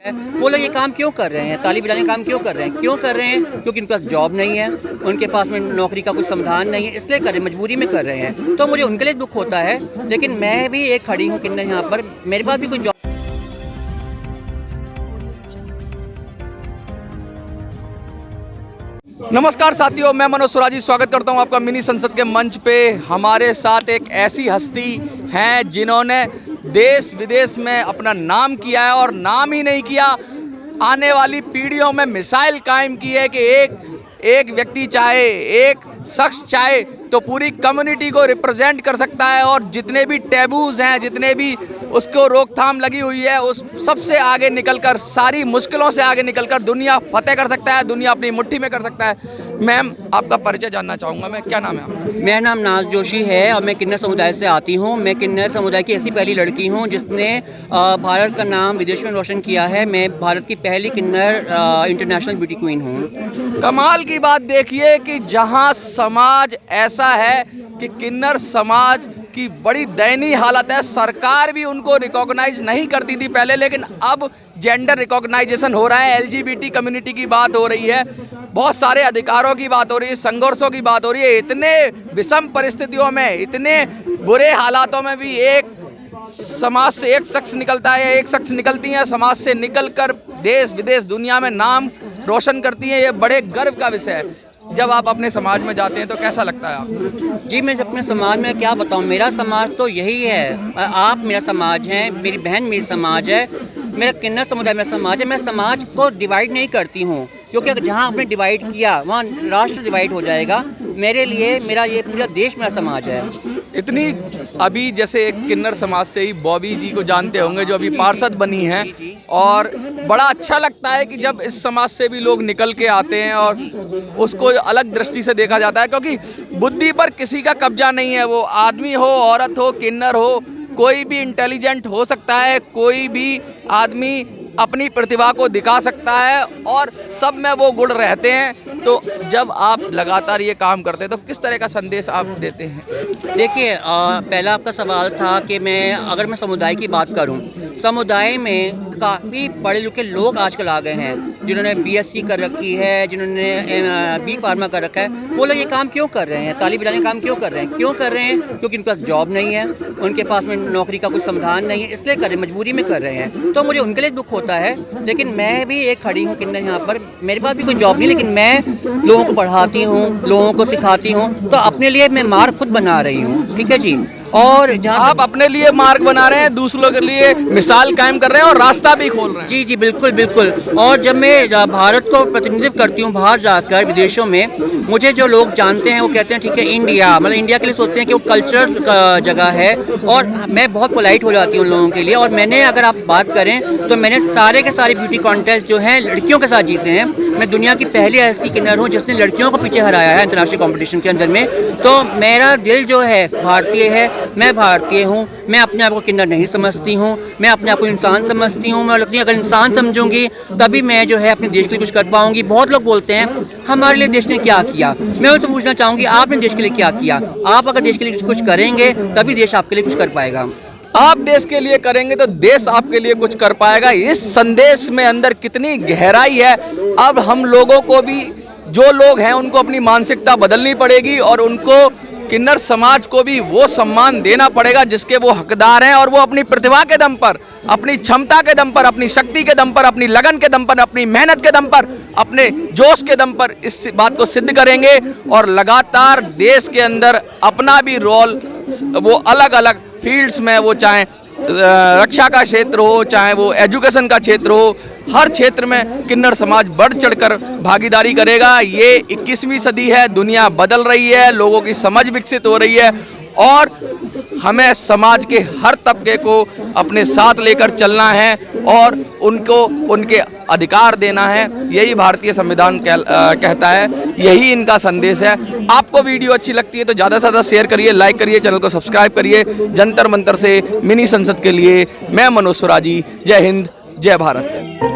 वो लोग ये काम क्यों कर रहे हैं, ताली बजाने का काम क्यों कर रहे हैं? क्योंकि उनके पास जॉब नहीं है, उनके पास में नौकरी का कुछ समाधान नहीं है, इसलिए कर रहे हैं, मजबूरी में कर रहे हैं। तो मुझे उनके लिए दुख होता है, लेकिन मैं भी एक खड़ी हूँ किन्नर यहाँ पर, मेरे पास भी कोई जॉब। नमस्कार साथियों, मैं मनोज सुराजी स्वागत करता हूं आपका मिनी संसद के मंच पे। हमारे साथ एक ऐसी हस्ती हैं जिन्होंने देश विदेश में अपना नाम किया है, और नाम ही नहीं किया, आने वाली पीढ़ियों में मिसाइल कायम की है कि एक व्यक्ति चाहे, एक शख्स चाहे तो पूरी कम्युनिटी को रिप्रेजेंट कर सकता है, और जितने भी टैबूज हैं, जितने भी उसको रोकथाम लगी हुई है, उस सबसे आगे निकलकर, सारी मुश्किलों से आगे निकलकर दुनिया फतेह कर सकता है, दुनिया अपनी मुट्ठी में कर सकता है। मैम, आपका परिचय जानना चाहूँगा मैं, क्या नाम है आपका? मेरा नाम नाज जोशी है और मैं किन्नर समुदाय से आती हूँ। मैं किन्नर समुदाय की ऐसी पहली लड़की हूँ जिसने भारत का नाम विदेश में रोशन किया है। मैं भारत की पहली किन्नर इंटरनेशनल ब्यूटी क्वीन हूँ। कमाल की बात देखिए कि जहाँ समाज ऐसा है कि किन्नर समाज की बड़ी दयनीय हालत है, सरकार भी उनको रिकॉग्नाइज नहीं करती थी पहले, लेकिन अब जेंडर रिकॉग्नाइजेशन हो रहा है, एलजीबीटी कम्युनिटी की बात हो रही है, बहुत सारे अधिकारों की बात हो रही है, संघर्षों की बात हो रही है। इतने विषम परिस्थितियों में, इतने बुरे हालातों में भी एक समाज से एक शख्स निकलता है, एक शख्स निकलती हैं, समाज से निकलकर देश विदेश दुनिया में नाम रोशन करती हैं। ये बड़े गर्व का विषय है। जब आप अपने समाज में जाते हैं तो कैसा लगता है आपको? जी, मैं अपने समाज में क्या बताऊं, मेरा समाज तो यही है। आप मेरा समाज हैं, मेरी बहन मेरी समाज है, मेरा किन्नर समुदाय मेरा समाज है। मैं समाज को डिवाइड नहीं करती हूं, क्योंकि अगर जहां आपने डिवाइड किया वहां राष्ट्र डिवाइड हो जाएगा। मेरे लिए मेरा ये पूरा देश मेरा समाज है। इतनी अभी जैसे एक किन्नर समाज से ही बॉबी जी को जानते होंगे, जो अभी पार्षद बनी हैं, और बड़ा अच्छा लगता है कि जब इस समाज से भी लोग निकल के आते हैं और उसको अलग दृष्टि से देखा जाता है, क्योंकि बुद्धि पर किसी का कब्जा नहीं है। वो आदमी हो, औरत हो, किन्नर हो, कोई भी इंटेलिजेंट हो सकता है, कोई भी आदमी अपनी प्रतिभा को दिखा सकता है, और सब में वो गुण रहते हैं। तो जब आप लगातार ये काम करते हैं तो किस तरह का संदेश आप देते हैं? देखिए, पहला आपका सवाल था कि अगर मैं समुदाय की बात करूं, समुदाय में काफ़ी पढ़े लिखे लोग आजकल आ गए हैं, जिन्होंने बीएससी कर रखी है, जिन्होंने बी फार्मा कर रखा है। वो लोग ये काम क्यों कर रहे हैं, ताली बजाने का काम क्यों कर रहे हैं? क्योंकि उनके पास जॉब नहीं है, उनके पास में नौकरी का कुछ समाधान नहीं है, इसलिए कर रहे हैं, मजबूरी में कर रहे हैं। तो मुझे उनके लिए दुख होता है, लेकिन मैं भी एक खड़ी हूँ किन्नर यहाँ पर, मेरे पास भी कोई जॉब नहीं, लेकिन मैं लोगों को पढ़ाती हूँ, लोगों को सिखाती हूँ, तो अपने लिए मैं मार्ग खुद बना रही हूँ। ठीक है जी। और जहाँ आप अपने लिए मार्ग बना रहे हैं, दूसरों के लिए मिसाल कायम कर रहे हैं और रास्ता भी खोल रहे हैं। जी जी, बिल्कुल बिल्कुल। और जब मैं भारत को प्रतिनिधित्व करती हूँ बाहर जाकर विदेशों में, मुझे जो लोग जानते हैं वो कहते हैं ठीक है इंडिया, मतलब इंडिया के लिए सोचते हैं कि वो कल्चरल जगह है, और मैं बहुत पोलाइट हो जाती हूँ लोगों के लिए। और मैंने, अगर आप बात करें तो मैंने सारे के सारे ब्यूटी कॉन्टेस्ट जो हैं लड़कियों के साथ जीते हैं। मैं दुनिया की पहली ऐसी किन्नर हूँ जिसने लड़कियों को पीछे हराया है इंटरनेशनल कॉम्पिटिशन के अंदर में। तो मेरा दिल जो है भारतीय है, मैं भारतीय हूँ। मैं अपने आप को किन्नर नहीं समझती हूँ, मैं अपने आप को इंसान समझती हूँ। मैं लगती है अगर इंसान समझूंगी तभी मैं जो है अपने देश के लिए कुछ कर पाऊंगी। बहुत लोग बोलते हैं हमारे लिए देश ने क्या किया, मैं उनसे पूछना चाहूँगी आपने देश के लिए क्या किया? आप अगर देश के लिए कुछ करेंगे तभी देश आपके लिए कुछ कर पाएगा। आप देश के लिए करेंगे तो देश आपके लिए कुछ कर पाएगा। इस संदेश में अंदर कितनी गहराई है। अब हम लोगों को भी, जो लोग हैं, उनको अपनी मानसिकता बदलनी पड़ेगी, और उनको किन्नर समाज को भी वो सम्मान देना पड़ेगा जिसके वो हकदार हैं, और वो अपनी प्रतिभा के दम पर, अपनी क्षमता के दम पर, अपनी शक्ति के दम पर, अपनी लगन के दम पर, अपनी मेहनत के दम पर, अपने जोश के दम पर इस बात को सिद्ध करेंगे, और लगातार देश के अंदर अपना भी रोल, वो अलग अलग फील्ड्स में, वो चाहे रक्षा का क्षेत्र हो, चाहे वो एजुकेशन का क्षेत्र हो, हर क्षेत्र में किन्नर समाज बढ़ चढ़कर भागीदारी करेगा। ये 21वीं सदी है, दुनिया बदल रही है, लोगों की समझ विकसित हो रही है, और हमें समाज के हर तबके को अपने साथ लेकर चलना है और उनको उनके अधिकार देना है। यही भारतीय संविधान कहता है, यही इनका संदेश है। आपको वीडियो अच्छी लगती है तो ज़्यादा से ज़्यादा शेयर करिए, लाइक करिए, चैनल को सब्सक्राइब करिए। जंतर मंतर से मिनी संसद के लिए मैं मनोज सुराजी। जय हिंद, जय भारत।